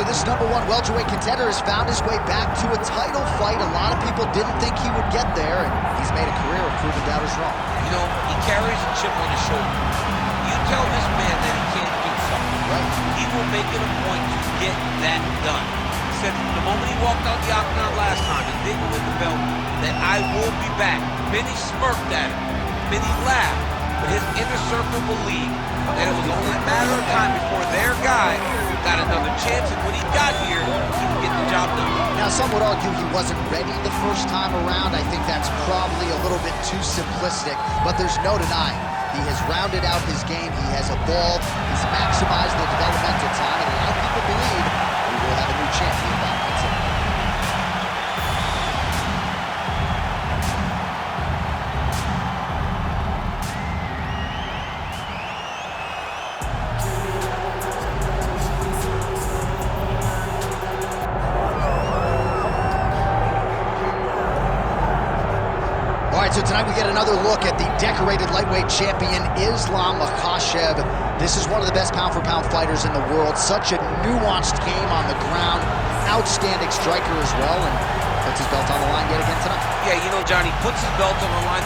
so this #1 welterweight contender has found his way back to a title fight. A lot of people didn't think he would get there, and he's made a career of proving doubters wrong. You know, he carries a chip on his shoulder. You tell this man that he can't do something, right? He will make it a point to get that done. He said from the moment he walked out the octagon last time and didn't win the belt, that I will be back. Many smirked at him, many laughed, but his inner circle believed that it was only a matter of time before their guy got another chance, and when he got here, he would get the job done. Now, some would argue he wasn't ready the first time around. I think that's probably a little bit too simplistic, but there's no denying. He has rounded out his game, he has evolved, he's maximized the developmental time, and a lot of people believe we will have a new champion back. That's it. So tonight we get another look at the decorated lightweight champion, Islam Makhachev. This is one of the best pound-for-pound fighters in the world. Such a nuanced game on the ground. Outstanding striker as well, and puts his belt on the line yet again tonight. Yeah, you know, Johnny, puts his belt on the line.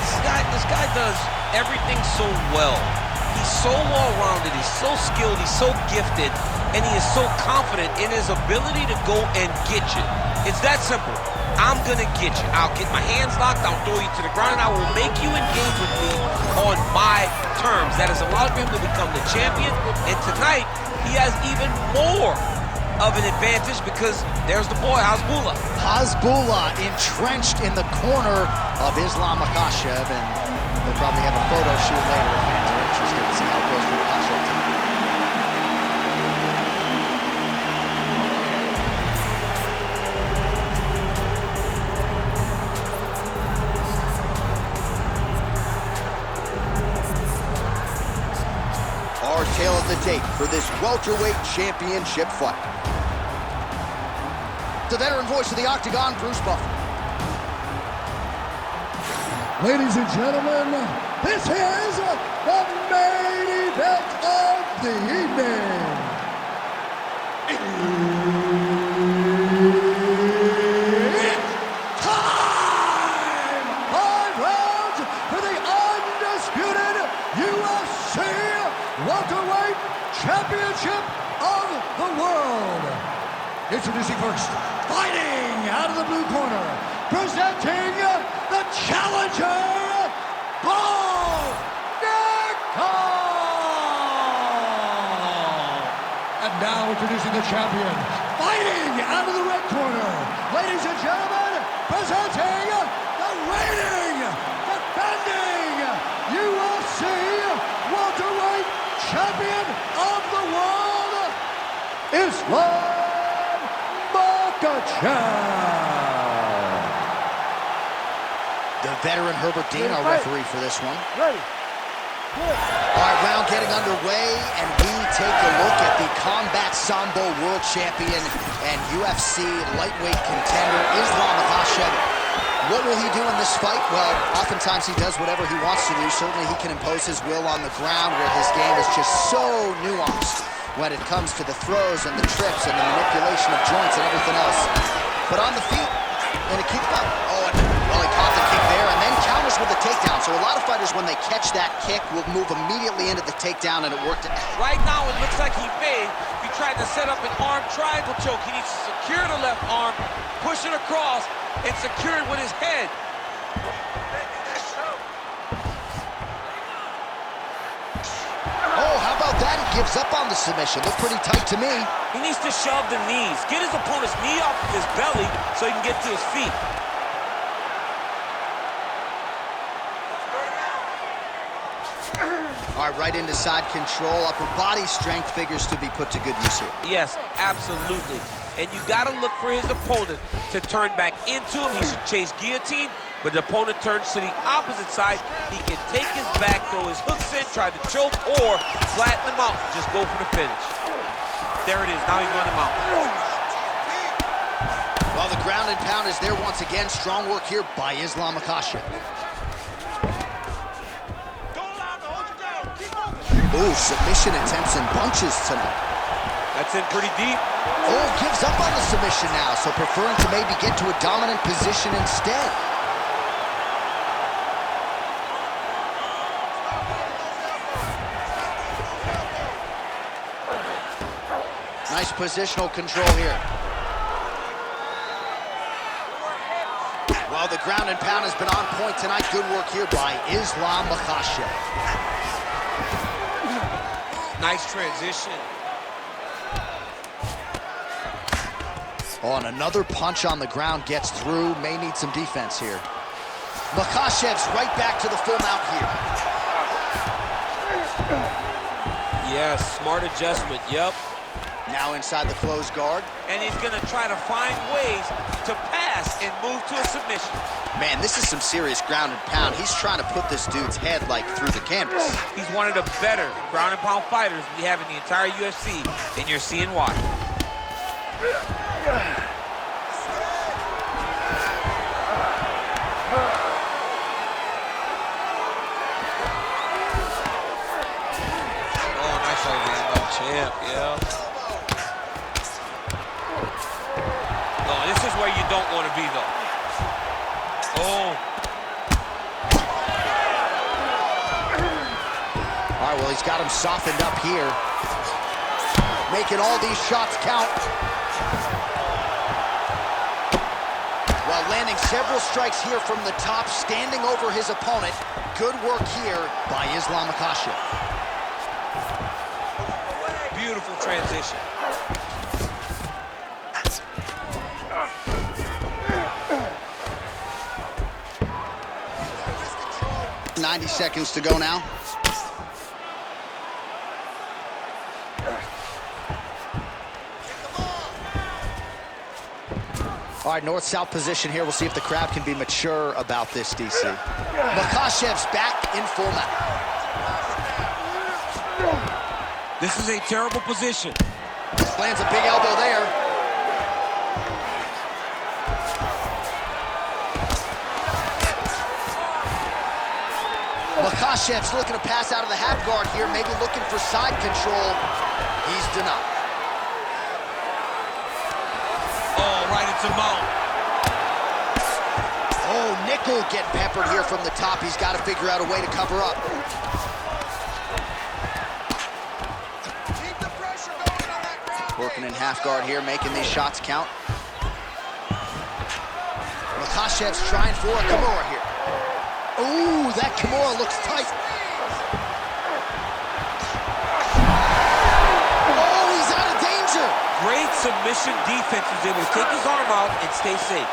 This guy does everything so well. He's so well-rounded, he's so skilled, he's so gifted, and he is so confident in his ability to go and get you. It's that simple. I'm gonna get you. I'll get my hands locked, I'll throw you to the ground, and I will make you engage with me on my terms. That has allowed him to become the champion, and tonight, he has even more of an advantage because there's the boy, Hasbullah. Hasbullah entrenched in the corner of Islam Makhachev, and they'll probably have a photo shoot later if fans are interested to see how it goes for Makhachev tonight. Our tale of the tape for this welterweight championship fight. The veteran voice of the Octagon, Bruce Buffer. Ladies and gentlemen, this is the main event of the evening. It's time! 5 rounds for the undisputed UFC welterweight championship of the world. Introducing first, fighting out of the blue corner, presenting the challenger, Nickal! And now introducing the champion, fighting out of the red corner, ladies and gentlemen, presenting the reigning, defending UFC welterweight champion of the world, Islam Makhachev. The veteran Herbert Dean, our referee for this one. Ready. All right, round getting underway, and we take a look at the Combat Sambo world champion and UFC lightweight contender, Islam Makhachev. What will he do in this fight? Well, oftentimes he does whatever he wants to do. Certainly he can impose his will on the ground, where his game is just so nuanced when it comes to the throws and the trips and the manipulation of joints and everything else. But on the feet, and a kick out. Oh, and well, he caught the kick there and then counters with a takedown. So a lot of fighters, when they catch that kick, will move immediately into the takedown, and it worked. Right now, it looks like he may. He tried to set up an arm triangle choke. He needs to secure the left arm, push it across, and secure it with his head. Oh, how about that? He gives up on the submission. Looked pretty tight to me. He needs to shove the knees. Get his opponent's knee off of his belly so he can get to his feet. All right, right into side control. Upper body strength figures to be put to good use here. Yes, absolutely. And you got to look for his opponent to turn back into him. He should chase guillotine, but the opponent turns to the opposite side. He can take his back, throw his hooks in, try to choke, or flatten him out and just go for the finish. There it is. Now he's running him out. Well, the ground and pound is there once again. Strong work here by Islam Makhachev. Ooh, submission attempts and punches tonight. That's in pretty deep. Oh, gives up on the submission now, so preferring to maybe get to a dominant position instead. Nice positional control here. Well, the ground and pound has been on point tonight. Good work here by Islam Makhachev. Nice transition. Oh, and another punch on the ground gets through. May need some defense here. Makhachev's right back to the full mount here. Yes, smart adjustment, yep. Now inside the closed guard. And he's gonna try to find ways to pass and move to a submission. Man, this is some serious ground and pound. He's trying to put this dude's head like through the canvas. He's one of the better ground and pound fighters we have in the entire UFC, and you're seeing why. Oh, nice overhand by champ, yeah. No, this is where you don't want to be, though. Oh. All right, well, he's got him softened up here. Making all these shots count. Well, landing several strikes here from the top, standing over his opponent. Good work here by Islam Makhachev. Beautiful transition. 90 seconds to go now. All right, north-south position here. We'll see if the crowd can be mature about this, DC. Makhachev's back in full mount. This is a terrible position. Lands a big elbow there. Makhachev's looking to pass out of the half guard here, maybe looking for side control. He's denied. Oh, right into the mount. Oh, Nickal getting peppered here from the top. He's got to figure out a way to cover up. Keep the pressure going on that ground. Working in half guard here, making these shots count. Makhachev's trying for a Kimura here. Ooh, that Kimura looks tight. Oh, he's out of danger. Great submission defense. He's able to take his arm out and stay safe.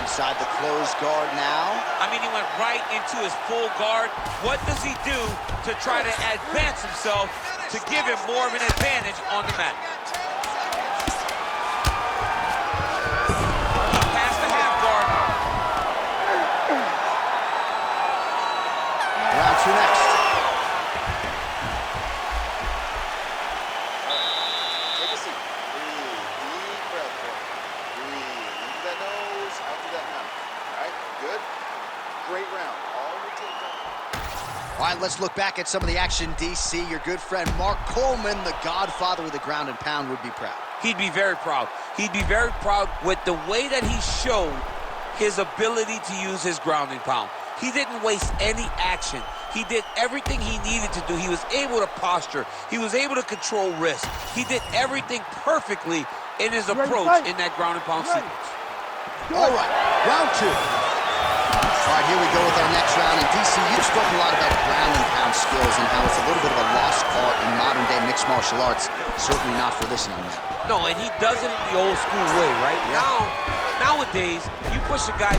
Inside the closed guard now. I mean, he went right into his full guard. What does he do to try to advance himself to give him more of an advantage on the mat? He passed the half guard. Round two next. Take a seat. Breathe. Deep breath. Breathe. Into that nose, out through that mouth. All right, good. Great round. All we take down. All right, let's look back at some of the action, DC. Your good friend Mark Coleman, the godfather of the ground and pound, would be proud. He'd be very proud. He'd be very proud with the way that he showed his ability to use his ground and pound. He didn't waste any action. He did everything he needed to do. He was able to posture. He was able to control wrist. He did everything perfectly in his approach in that ground and pound sequence. All right, round two. All right, here we go with our next round. And DC, you've spoken a lot about ground and pound skills and how it's a little bit of a lost art in modern-day mixed martial arts. Certainly not for this young man. No, and he does it in the old school way, right? Nowadays, you push a guy.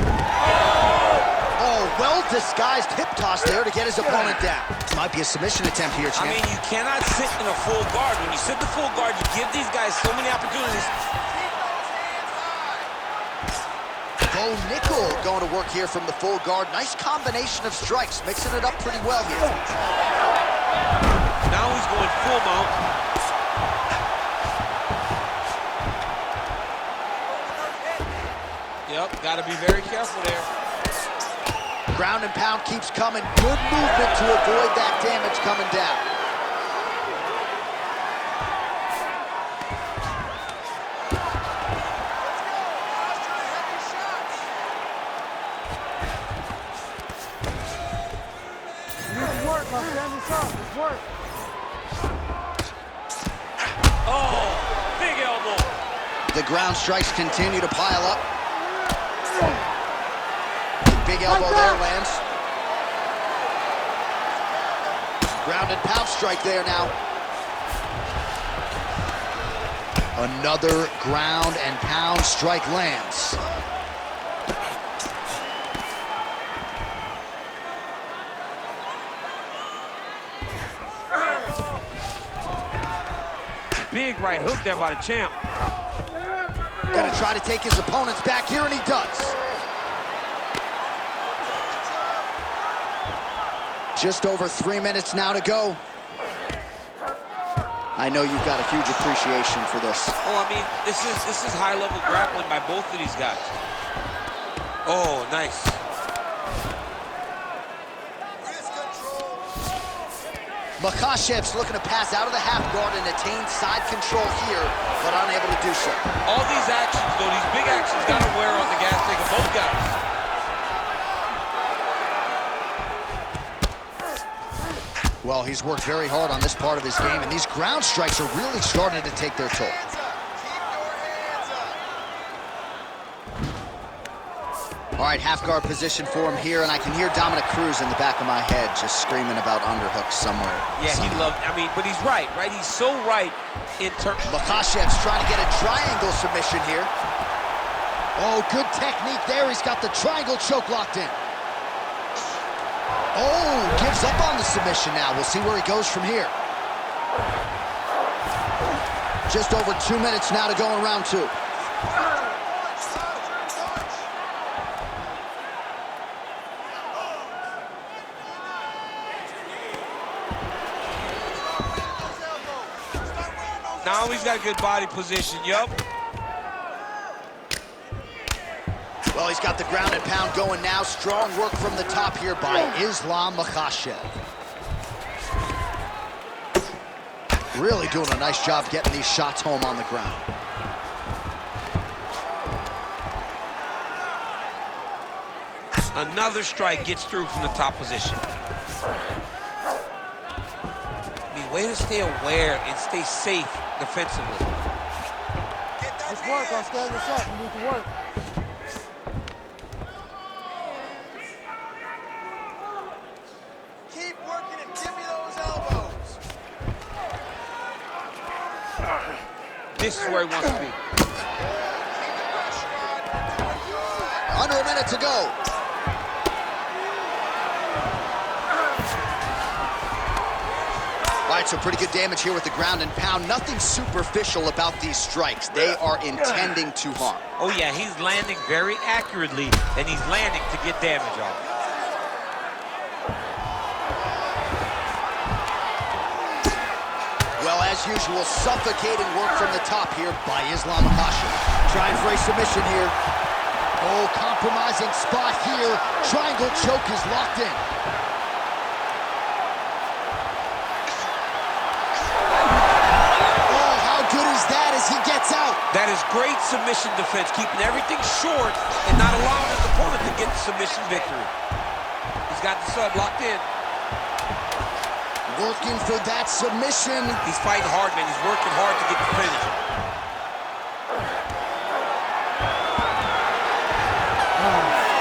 Oh, well-disguised hip toss there to get his opponent down. Might be a submission attempt here, champ. I mean, you cannot sit in a full guard. When you sit in the full guard, you give these guys so many opportunities. Bo Nickal going to work here from the full guard. Nice combination of strikes, mixing it up pretty well here. Now he's going full mount. Yep, got to be very careful there. Ground and pound keeps coming. Good movement to avoid that damage coming down. Oh, big elbow. The ground strikes continue to pile up. Big elbow there lands. Ground and pound strike there now. Another ground and pound strike lands. Big right hook there by the champ. Gonna try to take his opponents back here, and he does. Just over 3 minutes now to go. I know you've got a huge appreciation for this. Oh, I mean, this is high-level grappling by both of these guys. Oh, nice. Makhachev's looking to pass out of the half guard and attain side control here, but unable to do so. All these actions, though, these big actions, gotta wear on the gas tank of both guys. Well, he's worked very hard on this part of his game, and these ground strikes are really starting to take their toll. All right, half guard position for him here, and I can hear Dominic Cruz in the back of my head just screaming about underhooks somewhere. Yeah, he loved, I mean, but he's right? He's so right in terms. Makhachev's trying to get a triangle submission here. Oh, good technique there. He's got the triangle choke locked in. Oh, gives up on the submission now. We'll see where he goes from here. Just over 2 minutes now to go in round two. Now he's got a good body position, yup. Well, he's got the ground and pound going now. Strong work from the top here by Islam Makhachev. Really doing a nice job getting these shots home on the ground. Another strike gets through from the top position. I mean, way to stay aware and stay safe defensively. Let's work, I'll stand this up. We need to work. Keep working and give me those elbows. This is where he wants to be. Under a minute to go. All right, so pretty good damage here with the ground and pound. Nothing superficial about these strikes. They are intending to harm. Oh, yeah, he's landing very accurately, and he's landing to get damage off. Well, as usual, suffocating work from the top here by Islam Makhachev. Trying for a submission here. Oh, compromising spot here. Triangle choke is locked in. Oh, how good is that as he gets out? That is great submission defense, keeping everything short and not allowing his opponent to get the submission victory. He's got the sub locked in. Working for that submission. He's fighting hard, man. He's working hard to get the finish.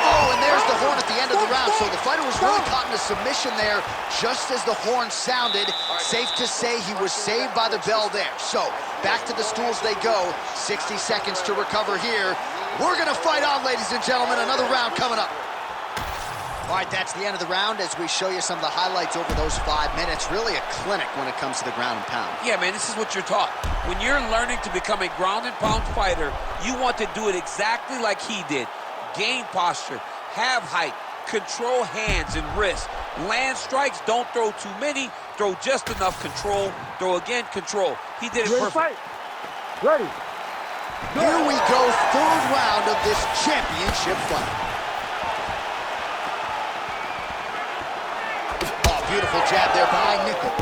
Oh, and there's the horn at the end of the round. So the fighter was really caught in a submission there just as the horn sounded. Safe to say he was saved by the bell there. So back to the stools they go. 60 seconds to recover here. We're going to fight on, ladies and gentlemen. Another round coming up. All right, that's the end of the round as we show you some of the highlights over those 5 minutes. Really a clinic when it comes to the ground and pound. Yeah, man, this is what you're taught. When you're learning to become a ground and pound fighter, you want to do it exactly like he did. Gain posture, have height, control hands and wrists. Land strikes, don't throw too many, throw just enough control, throw again, control. He did it perfect. Ready. Here we go, third round of this championship fight. Beautiful jab there by Nickal.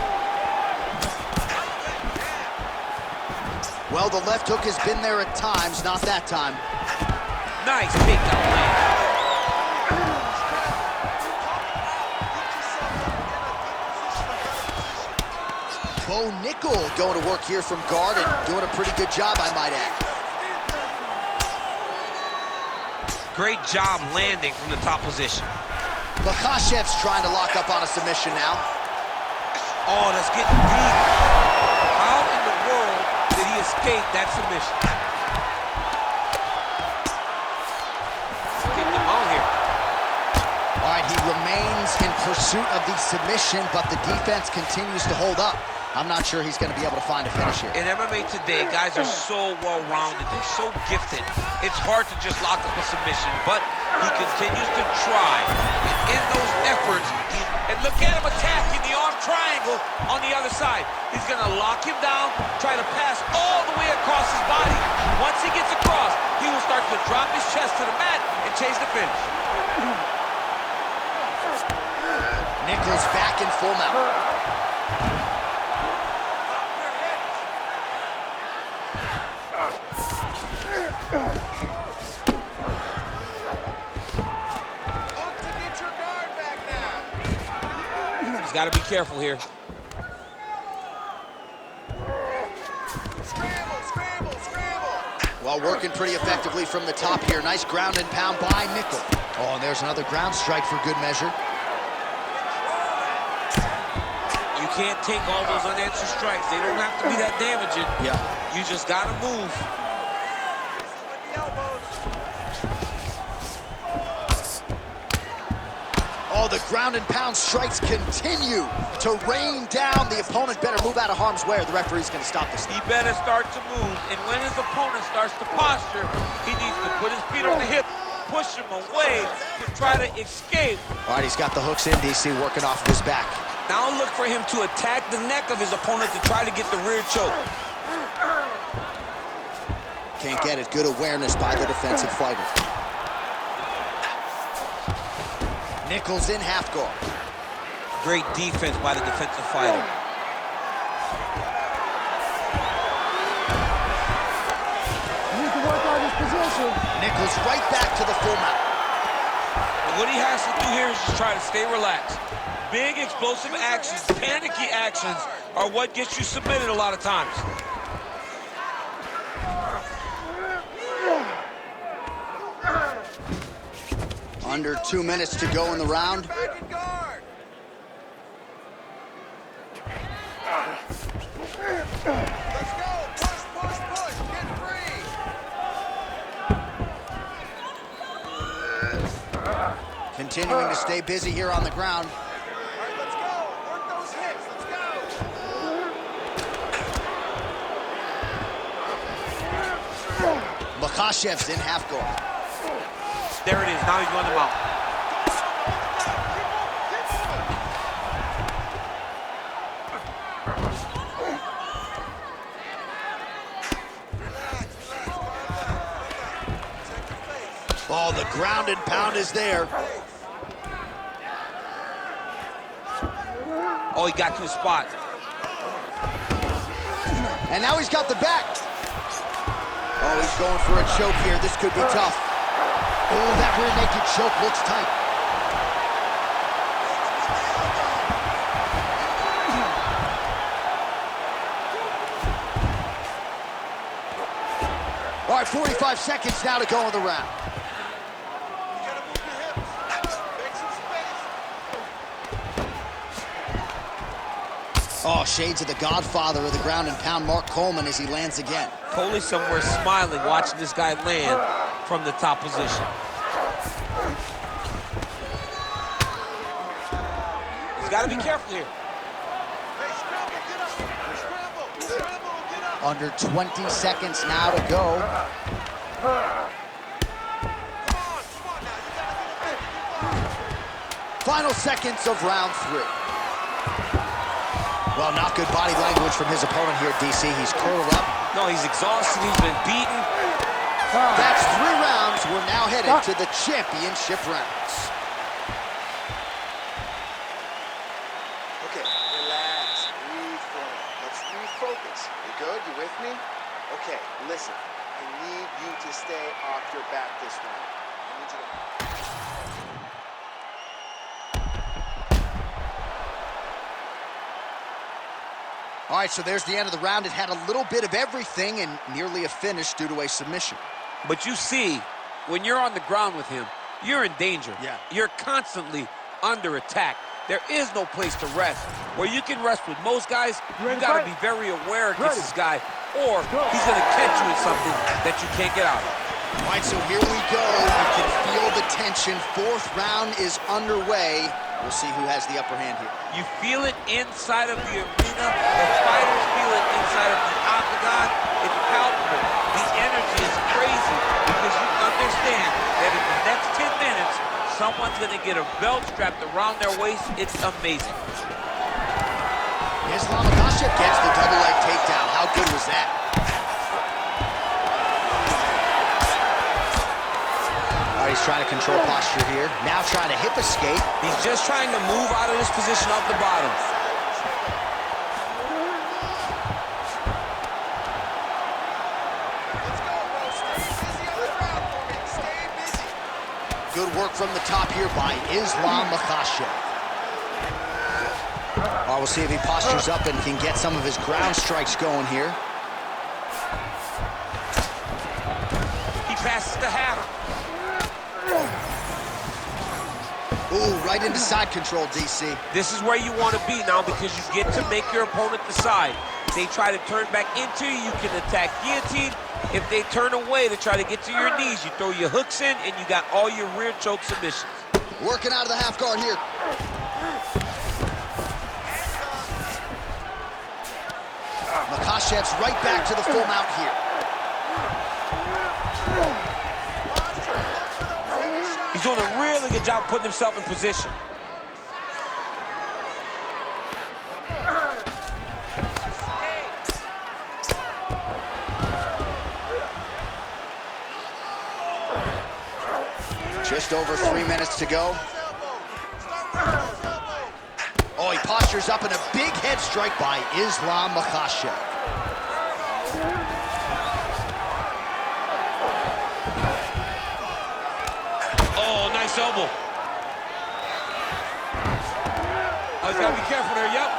Well, the left hook has been there at times, not that time. Nice takedown land. Nickal going to work here from guard and doing a pretty good job, I might add. Great job landing from the top position. Makhachev's trying to lock up on a submission now. Oh, that's getting deep. How in the world did he escape that submission? Getting him out here. All right, he remains in pursuit of the submission, but the defense continues to hold up. I'm not sure he's going to be able to find a finish here. In MMA today, guys are so well-rounded. They're so gifted. It's hard to just lock up a submission, but he continues to try. And in those efforts, and look at him attacking the arm triangle on the other side. He's going to lock him down, try to pass all the way across his body. Once he gets across, he will start to drop his chest to the mat and chase the finish. Nickal's back in full mount. He's got to be careful here. Scramble, scramble. Well, working pretty effectively from the top here. Nice ground and pound by Nickal. Oh, and there's another ground strike for good measure. You can't take all those unanswered strikes. They don't have to be that damaging. Yeah. You just got to move. Oh, the ground and pound strikes continue to rain down. The opponent better move out of harm's way or the referee's going to stop this. He better start to move, and when his opponent starts to posture, he needs to put his feet on the hip, push him away to try to escape. All right, he's got the hooks in, DC, working off of his back. Now look for him to attack the neck of his opponent to try to get the rear choke. Can't get it. Good awareness by the defensive fighter. Nickal's in half guard. Great defense by the defensive fighter. You need to work on his position. Nickal's right back to the full mount. And what he has to do here is just try to stay relaxed. Big explosive actions, panicky actions are what gets you submitted a lot of times. Under 2 minutes to go in the round. Back in guard. Let's go. Push, push, push. Get free. Continuing to stay busy here on the ground. All right, let's go. Work those hips. Let's go. Makhachev's in half guard. There it is, now he's running him out. Oh, the ground and pound is there. Oh, he got to his spot. And now he's got the back. Oh, he's going for a choke here. This could be tough. Oh, that rear naked choke looks tight. All right, 45 seconds now to go in the round. You gotta move your hips. Make some space. Oh, shades of the godfather of the ground and pound, Mark Coleman, as he lands again. Coley somewhere smiling, watching this guy land from the top position. He's got to be careful here. Hey, scramble, get up. Scramble, scramble, get up. Under 20 seconds now to go. Come on now. You gotta get it. Final seconds of round 3. Well, not good body language from his opponent here, DC. He's curled up. No, he's exhausted. He's been beaten. That's 3 rounds. We're now headed to the championship rounds. Okay, relax. Breathe for it. Let's refocus. You good? You with me? Okay, listen. I need you to stay off your back this round. I need you to... All right, so there's the end of the round. It had a little bit of everything and nearly a finish due to a submission. But you see, when you're on the ground with him, you're in danger. Yeah. You're constantly under attack. There is no place to rest. Where you can rest with most guys, you got to be very aware against this guy, or he's going to catch you in something that you can't get out of. All right, so here we go. You can feel the tension. Fourth round is underway. We'll see who has the upper hand here. You feel it inside of the arena. The fighters feel it inside of the octagon. It's palpable. The energy is crazy because you understand that in the next 10 minutes, someone's going to get a belt strapped around their waist. It's amazing. Makhachev gets the double leg takedown. How good was that? All right, he's trying to control posture here. Now trying to hip escape. He's just trying to move out of this position off the bottom. Good work from the top here by Makhachev. We'll see if he postures up and can get some of his ground strikes going here. He passes the half. Ooh, right into side control, DC. This is where you want to be now because you get to make your opponent decide. If they try to turn back into you, you can attack guillotine. If they turn away to try to get to your knees, you throw your hooks in and you got all your rear choke submissions. Working out of the half guard here. Makhachev's right back to the full mount here. He's doing a really good job putting himself in position. Just over 3 minutes to go. Oh, he postures up in a big head strike by Makhachev. Oh, nice elbow. Oh, he's got to be careful there, yep.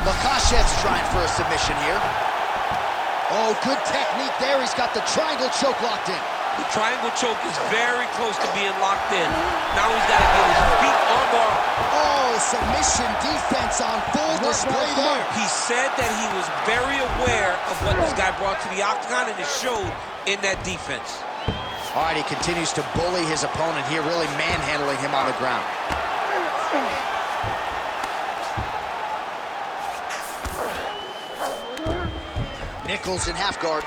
Makhachev's trying for a submission here. Oh, good technique there. He's got the triangle choke locked in. The triangle choke is very close to being locked in. Now he's got to get his feet on bar. Oh, submission defense on full display there. He said that he was very aware of what this guy brought to the octagon, and it showed in that defense. All right, he continues to bully his opponent here, really manhandling him on the ground. Nickal in half guard.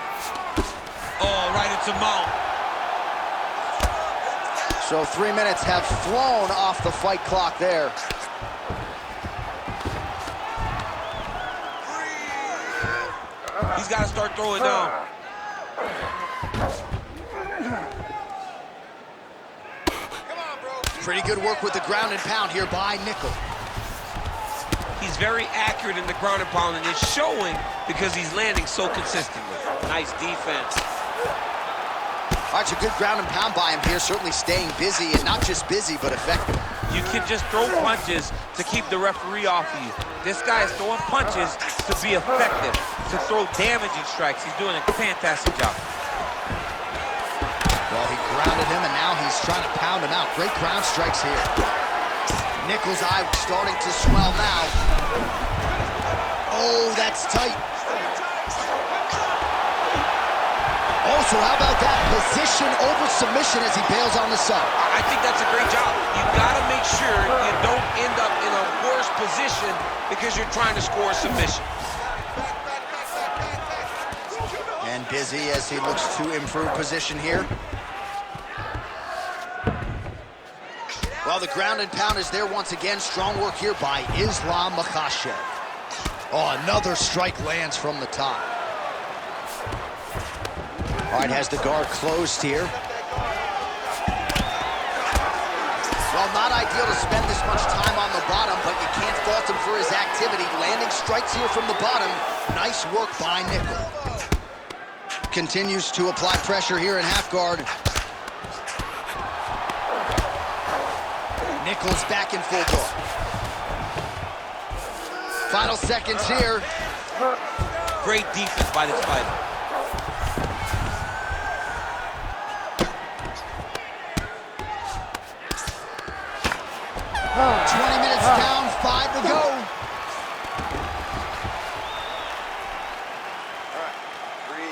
Oh, right into mount. So 3 minutes have flown off the fight clock there. He's got to start throwing down. Pretty good work with the ground and pound here by Nickal. He's very accurate in the ground and pound, and it's showing because he's landing so consistently. Nice defense. All right, so good ground and pound by him here, certainly staying busy, and not just busy, but effective. You can just throw punches to keep the referee off of you. This guy is throwing punches to be effective, to throw damaging strikes. He's doing a fantastic job. Well, he grounded him, and now he's trying to pound him out. Great ground strikes here. Nickal's eye starting to swell now. Oh, that's tight. Oh, so how about that? Position over submission as he bails on the sub. I think that's a great job. You gotta make sure you don't end up in a worse position because you're trying to score a submission. And busy as he looks to improve position here. Well, the ground and pound is there once again. Strong work here by Makhachev. Oh, another strike lands from the top. All right, has the guard closed here. Well, not ideal to spend this much time on the bottom, but you can't fault him for his activity. Landing strikes here from the bottom. Nice work by Nickal. Continues to apply pressure here in half guard. Nickal's back in full guard. Final seconds here. Great defense by this fighter. Oh. 20 minutes down, 5 to go. All right, breathe,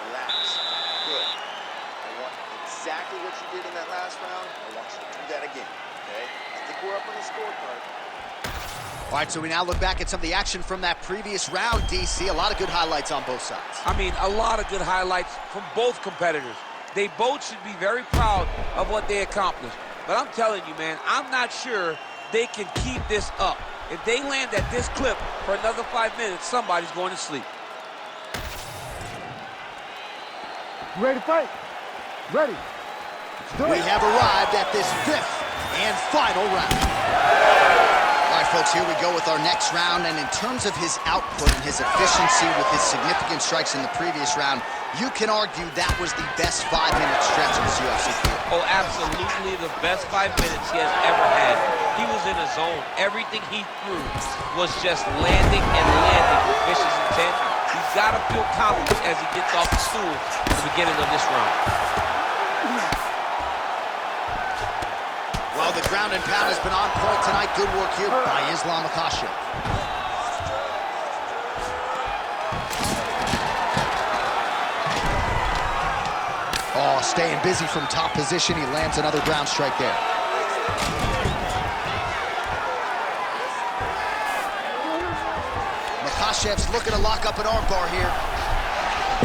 relax, good. I want exactly what you did in that last round. I want you to do that again, okay? I think we're up on the scorecard. All right, so we now look back at some of the action from that previous round, DC. A lot of good highlights on both sides. I mean, a lot of good highlights from both competitors. They both should be very proud of what they accomplished. But I'm telling you, man, I'm not sure they can keep this up. If they land at this clip for another 5 minutes, somebody's going to sleep. You ready to fight? Ready. Let's do it. We have arrived at this 5th and final round. All right, folks, here we go with our next round, and in terms of his output and his efficiency with his significant strikes in the previous round, you can argue that was the best 5-minute stretch in this UFC career. Oh, absolutely the best 5 minutes he has ever had. He was in a zone. Everything he threw was just landing and landing with vicious intent. He's got to feel confident as he gets off the stool at the beginning of this round. Well, the ground and pound has been on point tonight. Good work here by Islam Makhachev. Oh, staying busy from top position. He lands another ground strike there. Makhachev's looking to lock up an armbar here.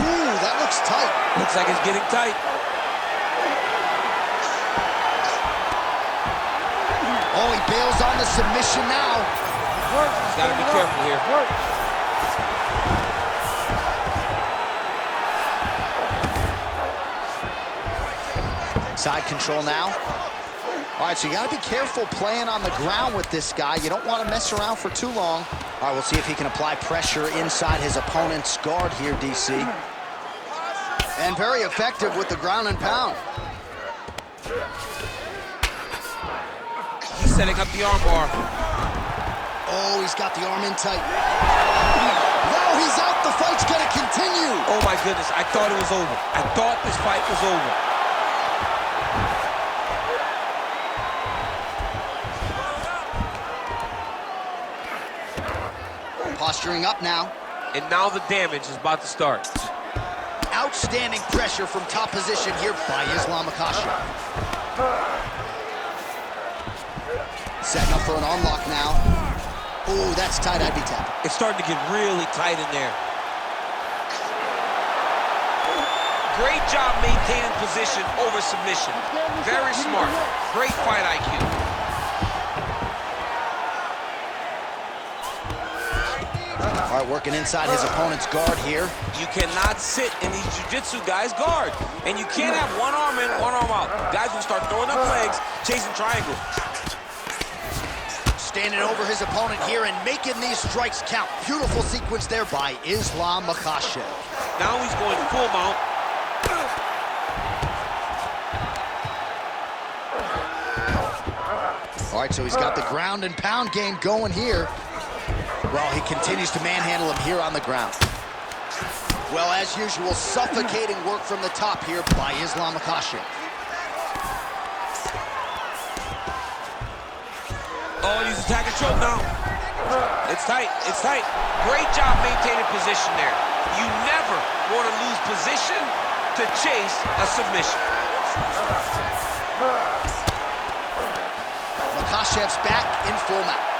Ooh, that looks tight. Looks like it's getting tight. Oh, he bails on the submission now. He's got to be careful here. Side control now. All right, so you got to be careful playing on the ground with this guy. You don't want to mess around for too long. All right, we'll see if he can apply pressure inside his opponent's guard here, DC. And very effective with the ground and pound. He's setting up the armbar. Oh, he's got the arm in tight. No, he's out. The fight's going to continue. Oh, my goodness. I thought it was over. I thought this fight was over. Posturing up now. And now the damage is about to start. Outstanding pressure from top position here by Islam Makhachev. Setting up for an unlock now. Ooh, that's tight. I'd be tapping. It's starting to get really tight in there. Great job maintaining position over submission. Very smart. Great fight IQ. All right, working inside his opponent's guard here. You cannot sit in these jiu-jitsu guys' guard. And you can't have one arm in, one arm out. Guys will start throwing up legs, chasing triangle. Standing over his opponent here and making these strikes count. Beautiful sequence there by Islam Makhachev. Now he's going full mount. All right, so he's got the ground and pound game going here. Well, he continues to manhandle him here on the ground. Well, as usual, suffocating work from the top here by Islam Makhachev. Oh, he's attacking choke now. It's tight, it's tight. Great job maintaining position there. You never want to lose position to chase a submission. Makhachev's back in full mount.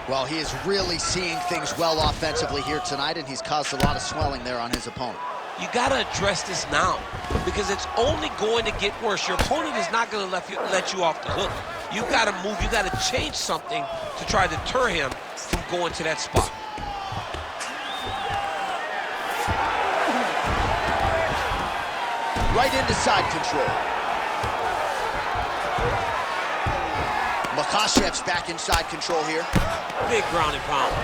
Well, he is really seeing things well offensively here tonight, and he's caused a lot of swelling there on his opponent. You got to address this now because it's only going to get worse. Your opponent is not going to let you off the hook. You got to move. You got to change something to try to deter him from going to that spot. Right into side control. Makhachev's back inside control here. Big ground and pound.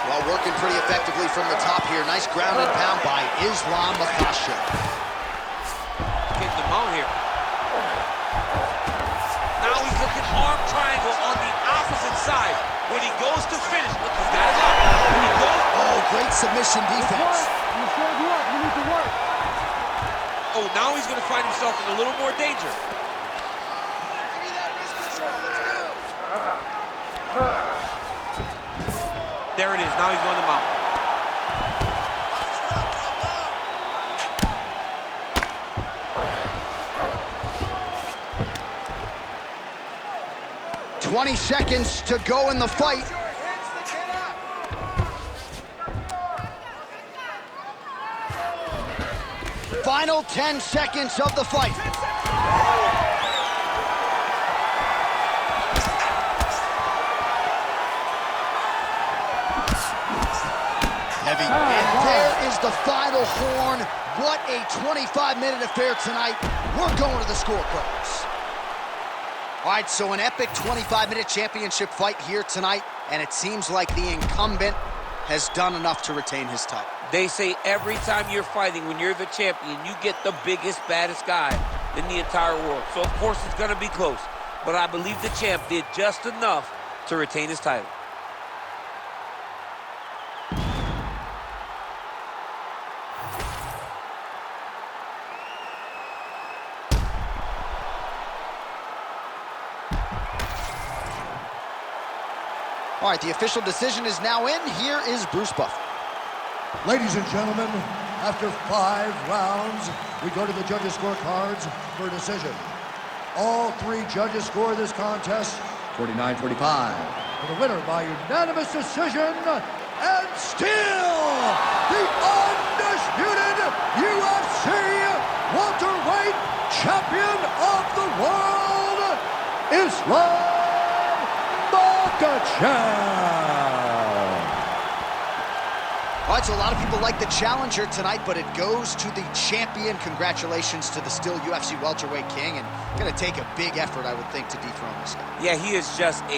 Well, working pretty effectively from the top here. Nice ground and pound by Islam Makhachev. Getting the mount here. Now he's looking arm triangle on the opposite side. When he goes to finish, look, he's got it up. When he goes, Oh, great submission defense. You stand you up. You need to work. oh, now he's going to find himself in a little more danger. Give me that wrist control. Let's go. There it is. Now he's going to mount. Box drop, drop down. 20 seconds to go in the fight. Your hands to get up. Final 10 seconds of the fight. Heavy. And there is the final horn. What a 25-minute affair tonight. We're going to the scorecards. All right, so an epic 25-minute championship fight here tonight, and it seems like the incumbent has done enough to retain his title. They say every time you're fighting, when you're the champion, you get the biggest, baddest guy in the entire world. So, of course, it's going to be close. But I believe the champ did just enough to retain his title. All right, the official decision is now in. Here is Bruce Buffer. Ladies and gentlemen, after 5 rounds, we go to the judges' scorecards for a decision. All 3 judges score this contest 49-45. For the winner by unanimous decision, and still the undisputed UFC welterweight champion of the world, Islam Makhachev. All right, so a lot of people like the challenger tonight, but it goes to the champion. Congratulations to the still UFC welterweight king, and going to take a big effort, I would think, to dethrone this guy. Yeah, he is just a